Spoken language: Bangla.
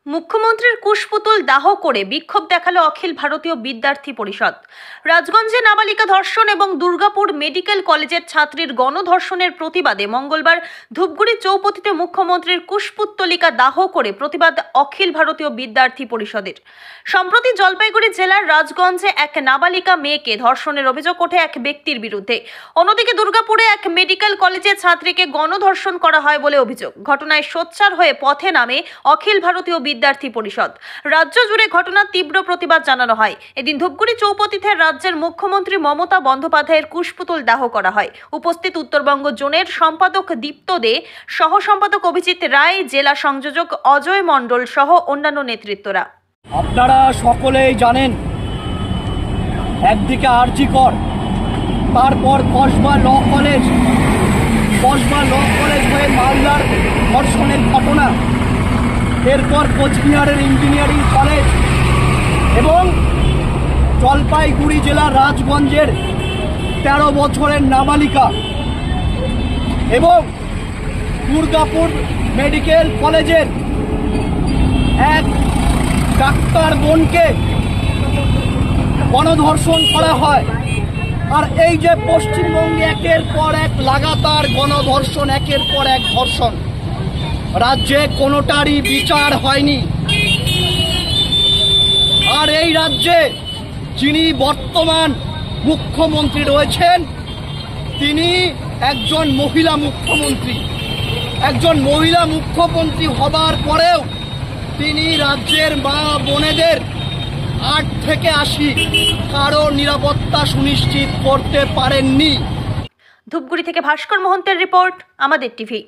মুখ্যমন্ত্রীর কুশপুতুল দাহ করে বিক্ষোভ দেখালো অখিল ভারতীয় বিদ্যার্থী পরিষদ। রাজগঞ্জে নাবালিকা ধর্ষণ এবং দুর্গাপুর মেডিকেল কলেজের ছাত্রীর গণধর্ষণের প্রতিবাদে মঙ্গলবার ধূপগুড়ি চৌপতিতে মুখ্যমন্ত্রীর কুশপুত্তলিকা দাহ করে প্রতিবাদ অখিল ভারতীয় বিদ্যার্থী পরিষদের। সম্প্রতি জলপাইগুড়ি জেলার রাজগঞ্জে এক নাবালিকা মেয়েকে ধর্ষণের অভিযোগ ওঠে এক ব্যক্তির বিরুদ্ধে। অন্যদিকে দুর্গাপুরে এক মেডিকেল কলেজের ছাত্রীকে গণধর্ষণ করা হয় বলে অভিযোগ। ঘটনায় সোচ্চার হয়ে পথে নামে অখিল ভারতীয় বিদ্যার্থী পরিষদ। রাজ্য জুড়ে ঘটনার তীব্র প্রতিবাদ জানানো হয়। এদিন ধূপগুড়ি চৌপতিতে রাজ্যের মুখ্যমন্ত্রী মমতা বন্দ্যোপাধ্যায়ের কুশপুতুল দাহ করা হয়। উপস্থিত উত্তরবঙ্গ জোনের সম্পাদক দীপ্ত দে, সহ সম্পাদক অভিজিৎ রায়, জেলা সংযোজক অজয় মণ্ডল সহ অন্যান্য নেতৃত্বরা। আপনারা সকলেই জানেন, একদিকে আরজি কর, তারপর কসবা ল কলেজ হয়ে মালদার ধর্ষণের ঘটনা, এরপর কোচবিহারের ইঞ্জিনিয়ারিং কলেজ এবং জলপাইগুড়ি জেলার রাজগঞ্জের 13 বছরের নাবালিকা এবং দুর্গাপুর মেডিকেল কলেজের এক ডাক্তার বোনকে গণধর্ষণ করা হয়। আর এই যে পশ্চিমবঙ্গে একের পর এক লাগাতার গণধর্ষণ, একের পর এক ধর্ষণ, রাজ্যে কোনোটারই বিচার হয়নি। আর এই রাজ্যে যিনি বর্তমান মুখ্যমন্ত্রী রয়েছেন, তিনি একজন মহিলা মুখ্যমন্ত্রী হবার পরেও তিনি রাজ্যের মা বোনেদের 8 থেকে 80 কারো নিরাপত্তা সুনিশ্চিত করতে পারেননি। ধূপগুড়ি থেকে ভাস্কর মোহন্তের রিপোর্ট, আমাদের টিভি।